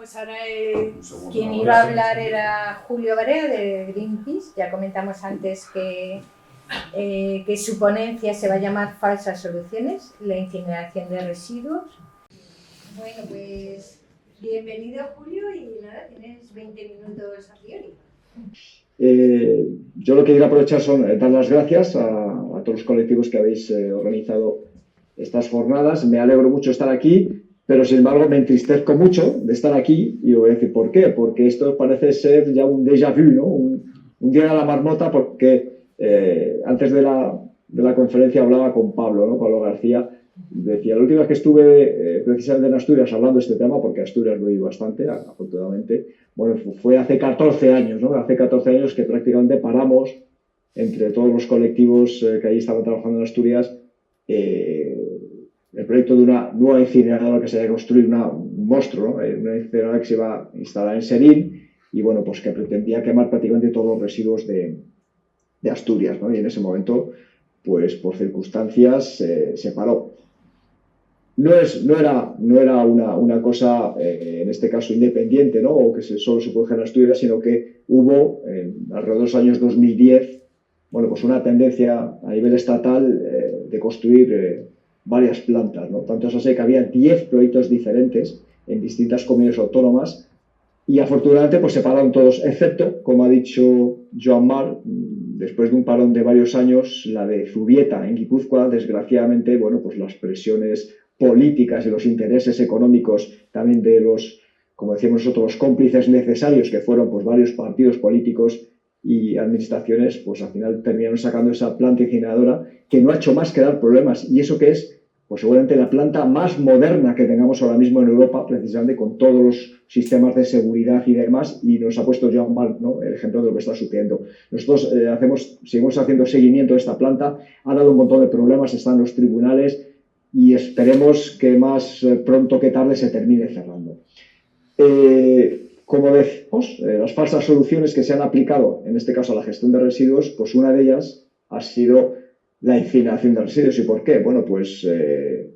pues ahora quien iba a hablar era Julio Barea de Greenpeace. Ya comentamos antes que su ponencia se va a llamar Falsas soluciones, la incineración de residuos. Bueno, pues bienvenido Julio y nada, tienes 20 minutos a priori. Yo lo que quiero aprovechar son dar las gracias a todos los colectivos que habéis organizado estas jornadas. Me alegro mucho de estar aquí, pero sin embargo me entristezco mucho de estar aquí y os voy a decir por qué. Porque esto parece ser ya un déjà vu, ¿no? Un día a la marmota, porque antes de la conferencia hablaba con Pablo, ¿no? Pablo García. Decía, la última vez que estuve precisamente en Asturias hablando de este tema, porque Asturias lo oí bastante, afortunadamente, bueno, fue hace 14 años, ¿no? Hace 14 años que prácticamente paramos entre todos los colectivos que allí estaban trabajando en Asturias el proyecto de una nueva incineradora que se iba a construir, un monstruo, ¿no? Una incineradora que se iba a instalar en Serín y, bueno, pues que pretendía quemar prácticamente todos los residuos de Asturias, ¿no? Y en ese momento, pues por circunstancias se paró. No era una cosa, en este caso, independiente, ¿no? O que solo se produjo en Asturias, sino que hubo, alrededor de los años 2010, bueno, pues una tendencia a nivel estatal de construir varias plantas, ¿no? Tanto es así que había 10 proyectos diferentes en distintas comunidades autónomas y afortunadamente pues se pararon todos, excepto, como ha dicho Joan Mar, después de un parón de varios años, la de Zubieta en Guipúzcoa, desgraciadamente, bueno, pues las presiones políticas y los intereses económicos también de los, como decíamos nosotros, los cómplices necesarios que fueron pues varios partidos políticos y administraciones, pues al final terminaron sacando esa planta incineradora que no ha hecho más que dar problemas. Y eso que es, pues seguramente la planta más moderna que tengamos ahora mismo en Europa, precisamente con todos los sistemas de seguridad y demás, y nos ha puesto Joan Mal, ¿no? El ejemplo de lo que está sucediendo. Nosotros seguimos haciendo seguimiento de esta planta, ha dado un montón de problemas, están en los tribunales y esperemos que más pronto que tarde se termine cerrando. Como decimos, las falsas soluciones que se han aplicado, en este caso a la gestión de residuos, pues una de ellas ha sido la incineración de residuos. ¿Y por qué? Bueno, pues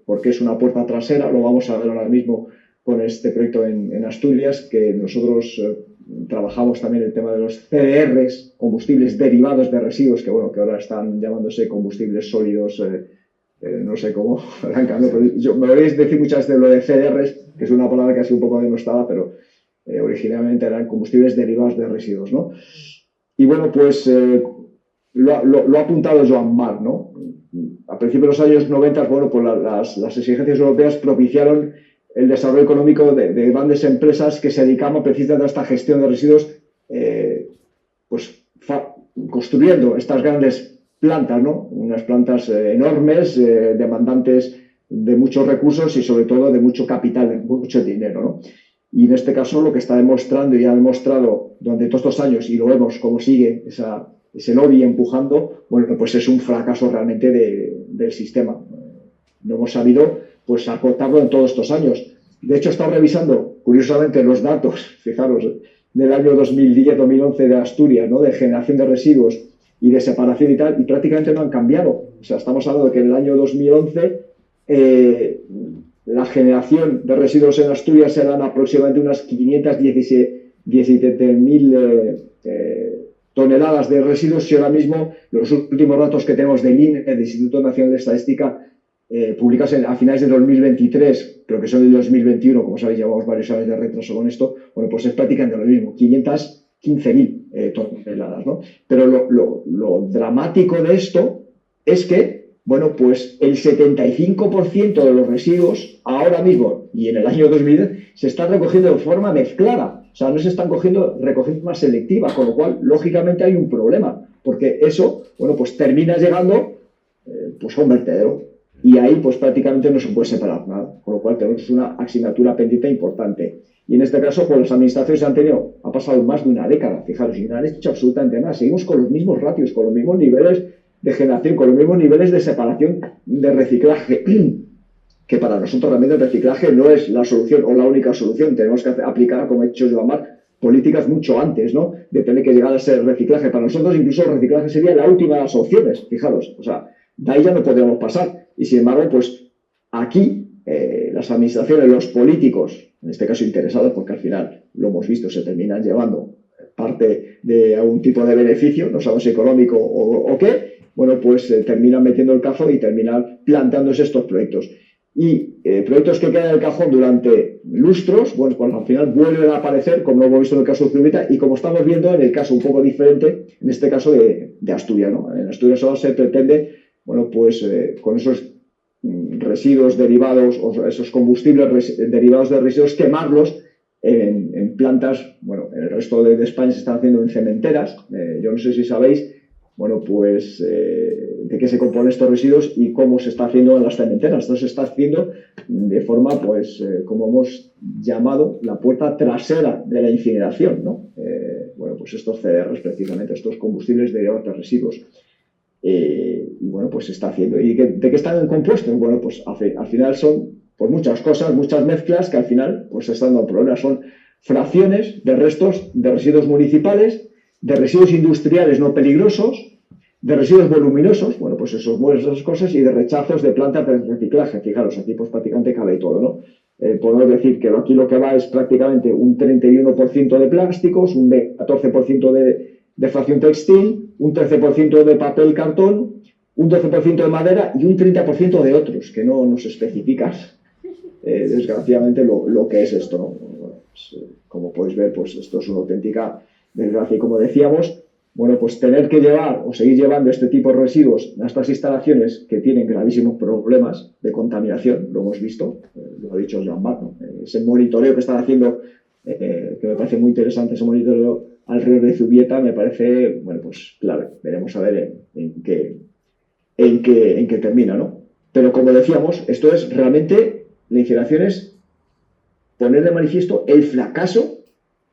porque es una puerta trasera, lo vamos a ver ahora mismo con este proyecto en Asturias, que nosotros trabajamos también el tema de los CDRs, combustibles derivados de residuos, que bueno, que ahora están llamándose combustibles sólidos, no sé cómo arrancan, ¿no? Pero me oiréis decir muchas veces lo de CDRs, que es una palabra que ha sido un poco denostada, pero originalmente eran combustibles derivados de residuos, ¿no? Y bueno, pues lo ha apuntado Joan Mar, ¿no? A principios de los años 90, bueno, pues las exigencias europeas propiciaron el desarrollo económico de grandes empresas que se dedicaban precisamente a esta gestión de residuos, pues construyendo estas grandes plantas, ¿no? Unas plantas enormes, demandantes de muchos recursos y sobre todo de mucho capital, de mucho dinero, ¿no? Y en este caso lo que está demostrando y ha demostrado durante todos estos años, y lo vemos cómo sigue ese lobby empujando, bueno, pues es un fracaso realmente del sistema. No hemos sabido pues acotarlo en todos estos años. De hecho, he estado revisando, curiosamente, los datos, fijaros, del año 2010-2011 de Asturias, ¿no? De generación de residuos y de separación y tal, y prácticamente no han cambiado. O sea, estamos hablando de que en el año 2011 la generación de residuos en Asturias eran aproximadamente unas 517.000 toneladas de residuos, y ahora mismo los últimos datos que tenemos del INE, del Instituto Nacional de Estadística, publicados a finales de 2023, pero que son del 2021, como sabéis, llevamos varios años de retraso con esto, bueno, pues es prácticamente lo mismo, 515.000 toneladas, ¿no? Pero lo dramático de esto es que, bueno, pues el 75% de los residuos ahora mismo y en el año 2010 se están recogiendo de forma mezclada. O sea, no se están recogiendo de forma selectiva, con lo cual, lógicamente, hay un problema, porque eso, bueno, pues termina llegando pues a un vertedero y ahí pues prácticamente no se puede separar nada, con lo cual tenemos una asignatura pendiente importante. Y en este caso, pues las administraciones ha pasado más de una década, fijaros, y no han hecho absolutamente nada. Seguimos con los mismos ratios, con los mismos niveles de generación, con los mismos niveles de separación, de reciclaje, que para nosotros realmente el reciclaje no es la solución o la única solución. Tenemos que aplicar, como he dicho yo, políticas mucho antes, ¿no? De tener que llegar a ese reciclaje. Para nosotros incluso el reciclaje sería la última de las opciones, fijaros. O sea, de ahí ya no podemos pasar. Y sin embargo, pues aquí las administraciones, los políticos, en este caso interesados, porque al final, lo hemos visto, se terminan llevando parte de algún tipo de beneficio, no sabemos si económico o qué, bueno, pues terminan metiendo el cajón y terminan plantándose estos proyectos. Y proyectos que quedan en el cajón durante lustros, bueno, pues al final vuelven a aparecer, como lo hemos visto en el caso de Zubieta y como estamos viendo en el caso un poco diferente, en este caso de Asturias, ¿no? En Asturias ahora se pretende, bueno, pues con esos residuos derivados o esos combustibles derivados de residuos, quemarlos en plantas, bueno, en el resto de España se están haciendo en cementeras. Yo no sé si sabéis, bueno, pues de qué se componen estos residuos y cómo se está haciendo en las cementeras. Esto se está haciendo de forma, pues, como hemos llamado, la puerta trasera de la incineración, ¿no? Bueno, pues estos CDRs, precisamente, estos combustibles derivados de residuos. Y bueno, pues se está haciendo. ¿Y de qué están compuestos? Bueno, pues al final son pues muchas cosas, muchas mezclas que al final pues se están dando problemas. Son fracciones de restos de residuos municipales, de residuos industriales no peligrosos, de residuos voluminosos, bueno, pues esas cosas, y de rechazos de plantas de reciclaje. Fijaros, aquí pues prácticamente cabe todo, ¿no? Podemos decir que aquí lo que va es prácticamente un 31% de plásticos, un 14% de fracción textil, un 13% de papel cartón, un 12% de madera y un 30% de otros, que no nos especifican desgraciadamente lo que es esto, ¿no? Bueno, pues, como podéis ver, pues esto es una auténtica desgracia. Y como decíamos, bueno, pues tener que llevar o seguir llevando este tipo de residuos a estas instalaciones que tienen gravísimos problemas de contaminación, lo hemos visto, lo ha dicho Joan Bart, ¿no? Ese monitoreo que están haciendo, que me parece muy interesante, ese monitoreo alrededor de Zubieta, me parece, bueno, pues clave. Veremos a ver en qué termina, ¿no? Pero como decíamos, esto es realmente, la incineración es poner de manifiesto el fracaso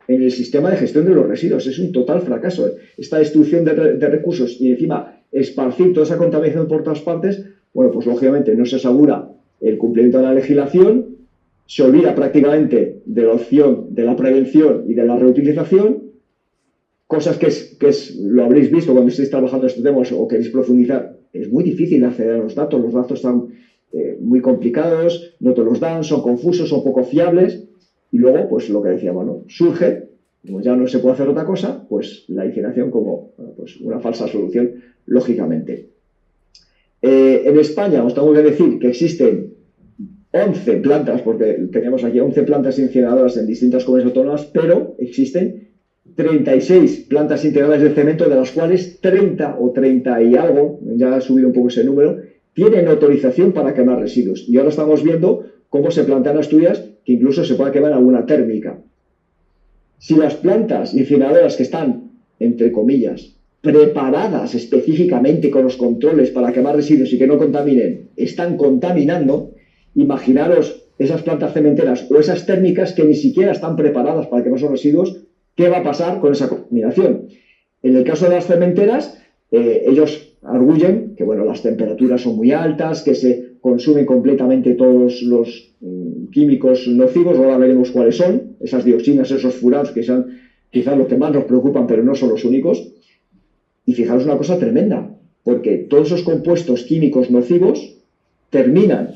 en el sistema de gestión de los residuos. Es un total fracaso. Esta destrucción de recursos y encima esparcir toda esa contaminación por todas partes, bueno, pues lógicamente no se asegura el cumplimiento de la legislación, se olvida prácticamente de la opción de la prevención y de la reutilización, cosas que lo habréis visto cuando estéis trabajando estos temas o queréis profundizar. Es muy difícil acceder a los datos están muy complicados, no te los dan, son confusos, son poco fiables, y luego, pues lo que decíamos, ¿no? Surge, como ya no se puede hacer otra cosa, pues la incineración como pues, una falsa solución, lógicamente. En España os tengo que decir que existen 11 plantas, porque teníamos aquí 11 plantas incineradoras en distintas comunidades autónomas, pero existen 36 plantas integrales de cemento, de las cuales 30 o 30 y algo, ya ha subido un poco ese número, tienen autorización para quemar residuos. Y ahora estamos viendo cómo se plantean Asturias que incluso se pueda quemar alguna térmica. Si las plantas incineradoras que están, entre comillas, preparadas específicamente con los controles para quemar residuos y que no contaminen, están contaminando, imaginaros esas plantas cementeras o esas térmicas que ni siquiera están preparadas para quemar esos residuos, ¿qué va a pasar con esa contaminación? En el caso de las cementeras, ellos arguyen que bueno, las temperaturas son muy altas, que se consumen completamente todos los químicos nocivos, ahora veremos cuáles son, esas dioxinas, esos furados, que son quizás los que más nos preocupan, pero no son los únicos. Y fijaros una cosa tremenda, porque todos esos compuestos químicos nocivos terminan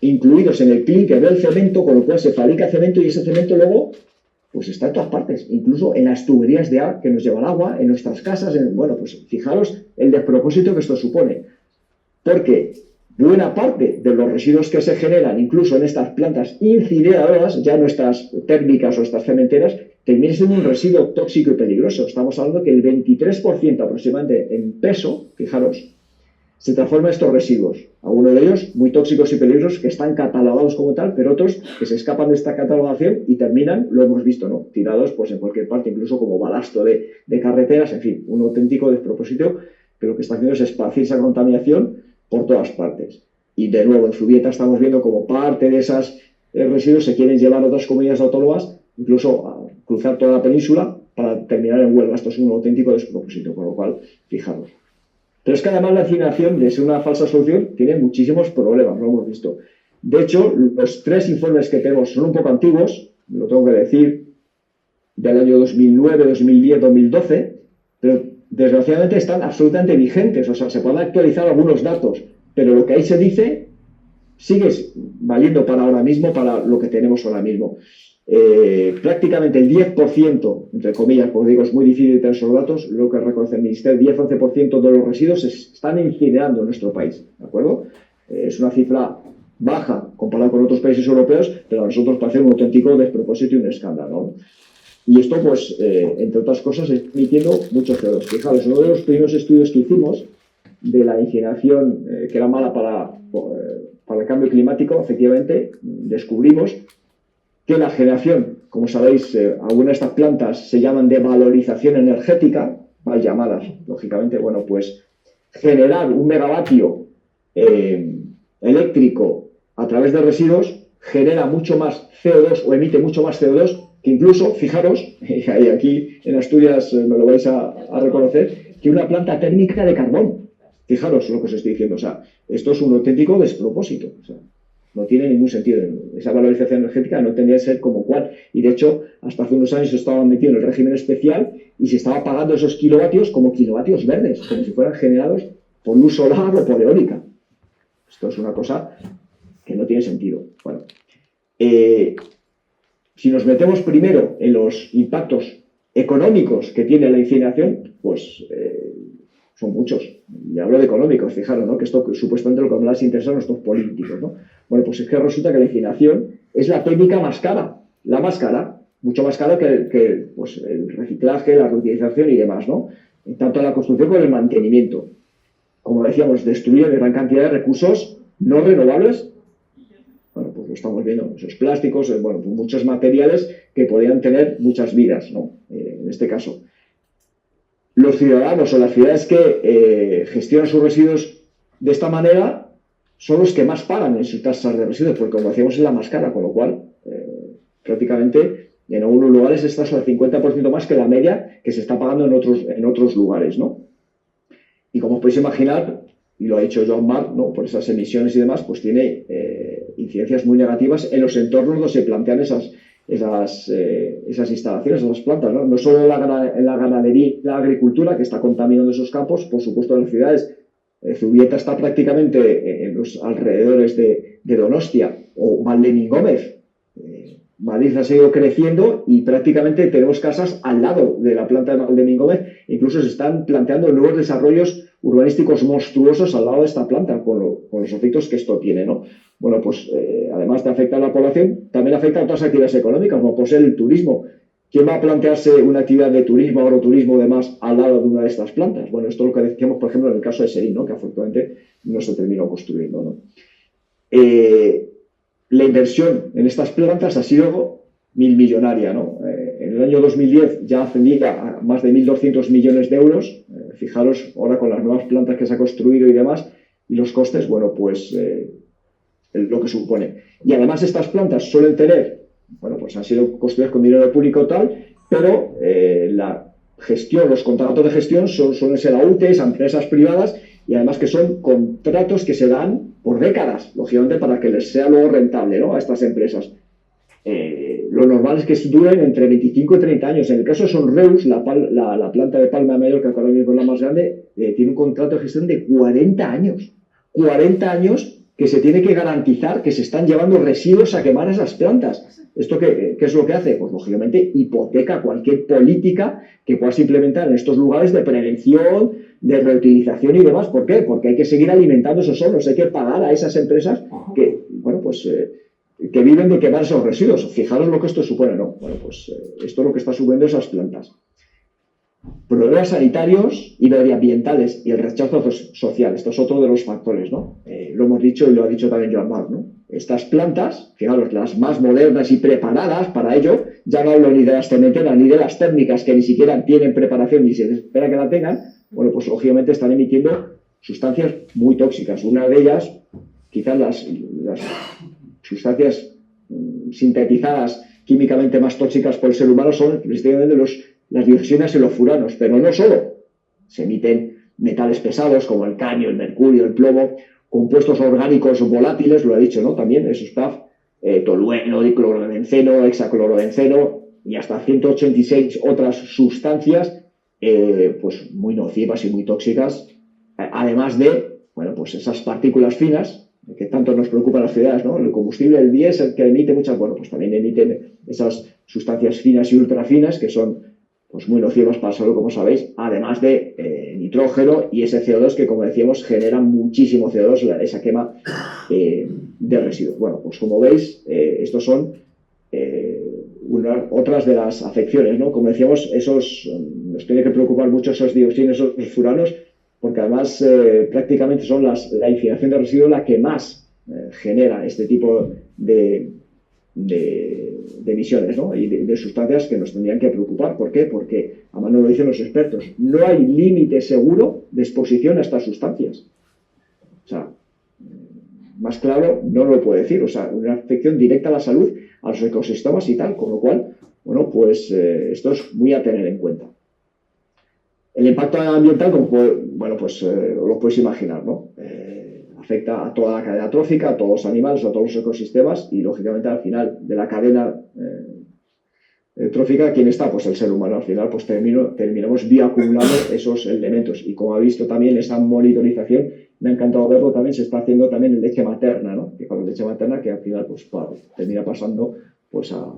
incluidos en el clínker del cemento, con lo cual se fabrica cemento y ese cemento luego pues está en todas partes, incluso en las tuberías de agua que nos llevan agua, en nuestras casas, bueno, pues fijaros el despropósito que esto supone, porque buena parte de los residuos que se generan, incluso en estas plantas incineradoras, ya nuestras térmicas o estas cementeras, terminan siendo un residuo tóxico y peligroso. Estamos hablando que el 23% aproximadamente en peso, fijaros, se transforman estos residuos. Algunos de ellos muy tóxicos y peligrosos que están catalogados como tal, pero otros que se escapan de esta catalogación y terminan, lo hemos visto, ¿no? Tirados pues en cualquier parte, incluso como balasto de carreteras, en fin, un auténtico despropósito que lo que está haciendo es esparcir esa contaminación por todas partes. Y de nuevo en Zubieta estamos viendo como parte de esos residuos se quieren llevar a otras comunidades autónomas, incluso a cruzar toda la península para terminar en Huelva. Esto es un auténtico despropósito, con lo cual, fijaros. Pero es que además la incineración, de ser una falsa solución, tiene muchísimos problemas, lo hemos visto. De hecho, los 3 informes que tenemos son un poco antiguos, lo tengo que decir, del año 2009, 2010, 2012, pero desgraciadamente están absolutamente vigentes, o sea, se pueden actualizar algunos datos, pero lo que ahí se dice sigue valiendo para ahora mismo, para lo que tenemos ahora mismo. Prácticamente el 10%, entre comillas, porque digo, es muy difícil tener esos datos, lo que reconoce el Ministerio, 10-11% de los residuos se están incinerando en nuestro país, ¿de acuerdo? Es una cifra baja comparado con otros países europeos, pero a nosotros parece un auténtico despropósito y un escándalo, ¿no? Y esto, pues, entre otras cosas, está emitiendo mucho CO2. Fijaros, uno de los primeros estudios que hicimos de la incineración, que era mala para el cambio climático, efectivamente, descubrimos que la generación, como sabéis, algunas de estas plantas se llaman de valorización energética, mal llamadas, lógicamente, bueno, pues generar un megavatio eléctrico a través de residuos genera mucho más CO2 o emite mucho más CO2 que incluso, fijaros, y aquí en Asturias me lo vais a reconocer, que una planta térmica de carbón. Fijaros lo que os estoy diciendo, o sea, esto es un auténtico despropósito, o sea, no tiene ningún sentido. Esa valorización energética no tendría que ser como cual. Y de hecho, hasta hace unos años estaba metido en el régimen especial y se estaba pagando esos kilovatios como kilovatios verdes, como si fueran generados por luz solar o por eólica. Esto es una cosa que no tiene sentido. Bueno, si nos metemos primero en los impactos económicos que tiene la incineración, pues son muchos. Y hablo de económicos, fijaros, ¿no? Que esto supuestamente lo que más les interesa a nuestros políticos, ¿no? Bueno, pues es que resulta que la incineración es la técnica más cara, la más cara, mucho más cara que pues, el reciclaje, la reutilización y demás, ¿no? Tanto la construcción como el mantenimiento. Como decíamos, destruye gran cantidad de recursos no renovables. Bueno, pues lo estamos viendo, esos plásticos, bueno, pues muchos materiales que podrían tener muchas vidas, ¿no? En este caso. Los ciudadanos o las ciudades que gestionan sus residuos de esta manera son los que más pagan en sus tasas de residuos, porque como decíamos es la más cara, con lo cual prácticamente en algunos lugares está al 50% más que la media que se está pagando en otros lugares, ¿no? Y como os podéis imaginar, y lo ha dicho Joan Marc, ¿no? Por esas emisiones y demás, pues tiene incidencias muy negativas en los entornos donde se plantean esas instalaciones, esas plantas, ¿no? No solo en la ganadería y la agricultura, que está contaminando esos campos, por supuesto en las ciudades. Zubieta está prácticamente en los alrededores de Donostia o Valdemingómez. Madrid ha seguido creciendo y prácticamente tenemos casas al lado de la planta de Valdemingómez. Incluso se están planteando nuevos desarrollos urbanísticos monstruosos al lado de esta planta, con los efectos que esto tiene, ¿no? Bueno, pues además de afectar a la población, también afecta a otras actividades económicas, como puede ser el turismo. ¿Quién va a plantearse una actividad de turismo, agroturismo, demás, al lado de una de estas plantas? Bueno, esto es lo que decíamos, por ejemplo, en el caso de Serín, ¿no? Que afortunadamente no se terminó construyendo, ¿no? La inversión en estas plantas ha sido millonaria, ¿no? En el año 2010 ya ascendía a más de 1.200 millones de euros. Fijaros ahora con las nuevas plantas que se ha construido y demás, y los costes, bueno, pues lo que supone. Y además estas plantas suelen tener, bueno, pues han sido construidas con dinero público tal, pero la gestión, los contratos de gestión suelen ser a UTEs, a empresas privadas, y además que son contratos que se dan por décadas, lógicamente para que les sea luego rentable, ¿no? A estas empresas. Lo normal es que duren entre 25 y 30 años. En el caso de Sonreus, la planta de Palma de Mallorca, que ahora mismo es la más grande, tiene un contrato de gestión de 40 años. 40 años que se tiene que garantizar que se están llevando residuos a quemar esas plantas. ¿Esto qué es lo que hace? Pues lógicamente hipoteca cualquier política que puedas implementar en estos lugares de prevención, de reutilización y demás. ¿Por qué? Porque hay que seguir alimentando esos hornos, hay que pagar a esas empresas que, bueno, pues que viven de quemar esos residuos. Fijaros lo que esto supone, ¿no? Bueno, pues esto es lo que está subiendo esas plantas. Problemas sanitarios y medioambientales y el rechazo social. Esto es otro de los factores, ¿no? Lo hemos dicho y lo ha dicho también Joan Marc, ¿no? Estas plantas, fijaros, las más modernas y preparadas para ello, ya no hablo ni de las cementeras ni de las térmicas que ni siquiera tienen preparación ni se espera que la tengan, bueno, pues lógicamente están emitiendo sustancias muy tóxicas. Una de ellas, quizás las sustancias sintetizadas químicamente más tóxicas por el ser humano son precisamente las dioxinas y los furanos, pero no solo. Se emiten metales pesados como el cadmio, el mercurio, el plomo, compuestos orgánicos volátiles, lo he dicho, ¿no? También eso está, tolueno, diclorobenceno, hexaclorobenceno y hasta 186 otras sustancias pues muy nocivas y muy tóxicas, además de, bueno, pues esas partículas finas que tanto nos preocupa a las ciudades, ¿no? El combustible, el diésel, que emite muchas, bueno, pues también emiten esas sustancias finas y ultrafinas que son pues muy nocivas para la salud, como sabéis, además de nitrógeno y ese CO2 que, como decíamos, genera muchísimo CO2, esa quema de residuos. Bueno, pues como veis, estos son otras de las afecciones, ¿no? Como decíamos, nos tiene que preocupar mucho esos dioxinas, esos furanos, porque además prácticamente son la incineración de residuos la que más genera este tipo de emisiones, ¿no? Y de sustancias que nos tendrían que preocupar. ¿Por qué? Porque, además nos lo dicen los expertos, no hay límite seguro de exposición a estas sustancias. O sea, más claro no lo puedo decir. O sea, una afección directa a la salud, a los ecosistemas y tal, con lo cual, bueno, pues esto es muy a tener en cuenta. El impacto ambiental, bueno, pues lo podéis imaginar, ¿no? Afecta a toda la cadena trófica, a todos los animales, a todos los ecosistemas y, lógicamente, al final de la cadena trófica, ¿quién está? Pues el ser humano. Al final, pues terminamos bioacumulando esos elementos. Y como ha visto también esa monitorización, me ha encantado verlo también, se está haciendo también en leche materna, ¿no? Que con leche materna que al final pues termina pasando pues a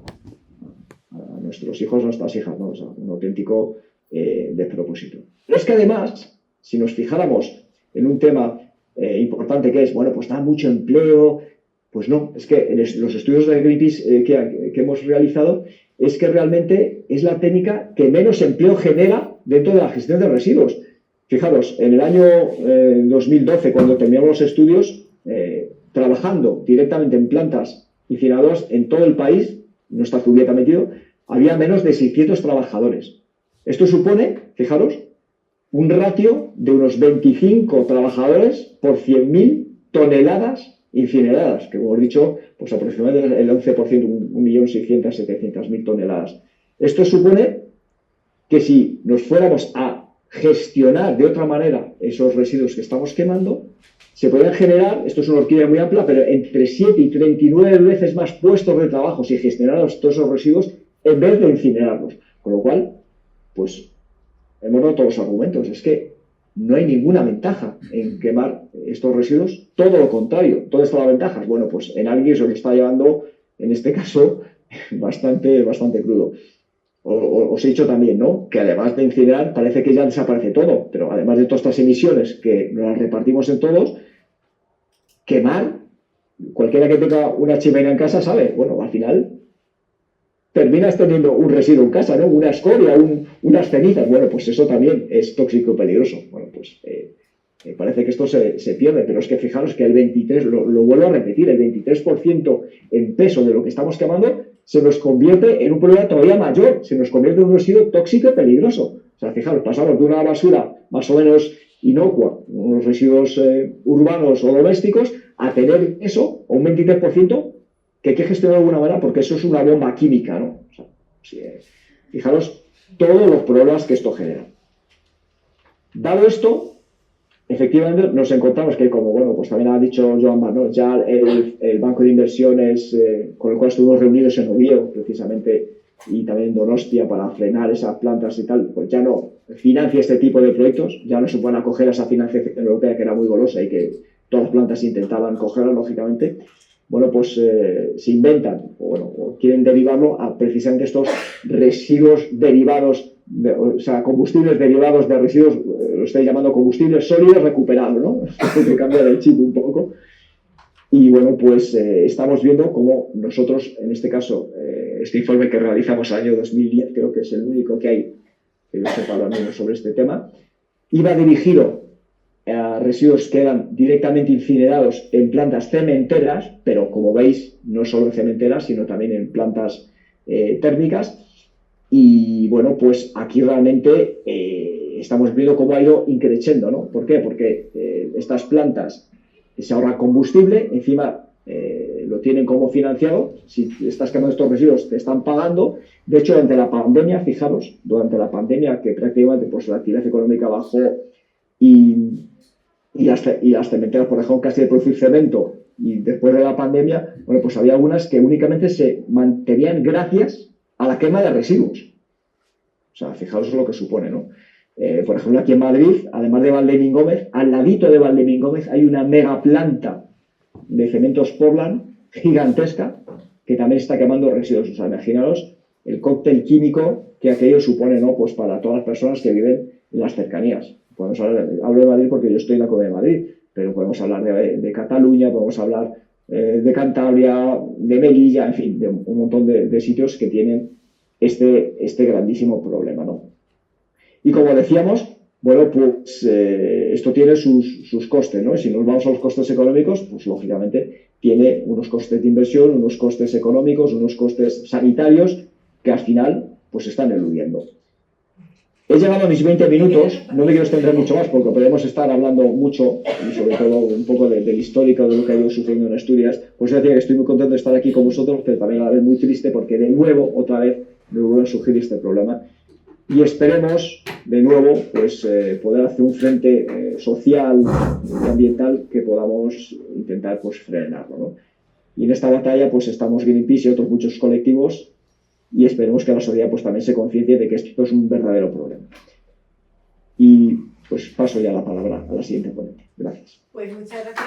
nuestros hijos, a nuestras hijas, ¿no? O sea, un auténtico despropósito. Pero es que además, si nos fijáramos en un tema importante que es, bueno, pues da mucho empleo, pues no, es que en los estudios de Greenpeace que hemos realizado es que realmente es la técnica que menos empleo genera dentro de la gestión de residuos. Fijaros, en el año 2012, cuando terminamos los estudios, trabajando directamente en plantas incineradoras en todo el país, no está Zubieta metido, había menos de 600 trabajadores. Esto supone, fijaros, un ratio de unos 25 trabajadores por 100.000 toneladas incineradas, que como os he dicho, pues aproximadamente el 11%, 1.600.000, 700.000 toneladas. Esto supone que si nos fuéramos a gestionar de otra manera esos residuos que estamos quemando, se podrían generar, esto es una horquilla muy amplia, pero entre 7 y 39 veces más puestos de trabajo si gestionáramos todos esos residuos en vez de incinerarlos. Con lo cual, pues hemos dado todos los argumentos. Es que no hay ninguna ventaja en quemar estos residuos, todo lo contrario. ¿Dónde está la ventaja? Bueno, pues en alguien se lo está llevando, en este caso, bastante crudo. Os he dicho también, ¿no? Que además de incinerar, parece que ya desaparece todo, pero además de todas estas emisiones que nos las repartimos en todos, quemar, cualquiera que tenga una chimenea en casa sabe, bueno, al final terminas teniendo un residuo en casa, ¿no? Una escoria, unas cenizas. Bueno, pues eso también es tóxico y peligroso. Bueno, pues parece que esto se pierde, pero es que fijaros que el 23%, lo vuelvo a repetir, el 23% en peso de lo que estamos quemando se nos convierte en un problema todavía mayor, se nos convierte en un residuo tóxico y peligroso. O sea, fijaros, pasamos de una basura más o menos inocua, unos residuos urbanos o domésticos, a tener eso, o un 23%, que hay que gestionar de alguna manera porque eso es una bomba química, ¿no? O sea, fijaros todos los problemas que esto genera. Dado esto, efectivamente nos encontramos que, como bueno, pues también ha dicho Joan Mar, ¿no? Ya el banco de inversiones con el cual estuvimos reunidos en Oviedo, precisamente, y también en Donostia para frenar esas plantas y tal, pues ya no financia este tipo de proyectos, ya no se pueden acoger a esa financiación europea que era muy golosa y que todas las plantas intentaban cogerla, lógicamente. Bueno, pues se inventan o quieren derivarlo a precisamente estos residuos derivados, o sea, combustibles derivados de residuos, lo estáis llamando combustibles sólidos recuperados, ¿no? Hay que cambiar el chip un poco. Y bueno, pues estamos viendo cómo nosotros, en este caso, este informe que realizamos el año 2010, creo que es el único que hay, que yo sepa al menos sobre este tema, iba dirigido a residuos que eran directamente incinerados en plantas cementeras, pero como veis, no solo en cementeras, sino también en plantas térmicas. Y bueno, pues aquí realmente estamos viendo cómo ha ido increciendo, ¿no? ¿Por qué? Porque estas plantas se ahorran combustible, encima lo tienen como financiado, si estás quemando estos residuos te están pagando. De hecho, durante la pandemia, fijaros, durante la pandemia que prácticamente pues, la actividad económica bajó y las cementeras, por ejemplo, casi de producir cemento, y después de la pandemia, bueno, pues había algunas que únicamente se mantenían gracias a la quema de residuos. O sea, fijaos lo que supone, ¿no? Por ejemplo, aquí en Madrid, además de Valdemín Gómez, al ladito de Valdemín Gómez hay una mega planta de Cementos Portland gigantesca que también está quemando residuos. O sea, imaginaos el cóctel químico que aquello supone, ¿no? Pues para todas las personas que viven en las cercanías. Podemos hablo de Madrid porque yo estoy en la Comunidad de Madrid, pero podemos hablar de Cataluña, podemos hablar de Cantabria, de Melilla, en fin, de un montón de sitios que tienen este grandísimo problema, ¿no? Y como decíamos, bueno, pues esto tiene sus costes, ¿no? Si nos vamos a los costes económicos, pues lógicamente tiene unos costes de inversión, unos costes económicos, unos costes sanitarios que al final pues están eludiendo. He llegado a mis 20 minutos, no me quiero extender mucho más porque podemos estar hablando mucho y sobre todo un poco del histórico de lo que ha ido sucediendo en Asturias. Pues yo decía que estoy muy contento de estar aquí con vosotros, pero también a la vez muy triste porque de nuevo, otra vez, me vuelve a surgir este problema. Y esperemos, de nuevo, pues poder hacer un frente social y ambiental que podamos intentar pues frenarlo, ¿no? Y en esta batalla pues estamos Greenpeace y otros muchos colectivos y esperemos que la sociedad pues también se conciencie de que esto es un verdadero problema. Y pues paso ya la palabra a la siguiente ponente. Gracias. Pues muchas gracias.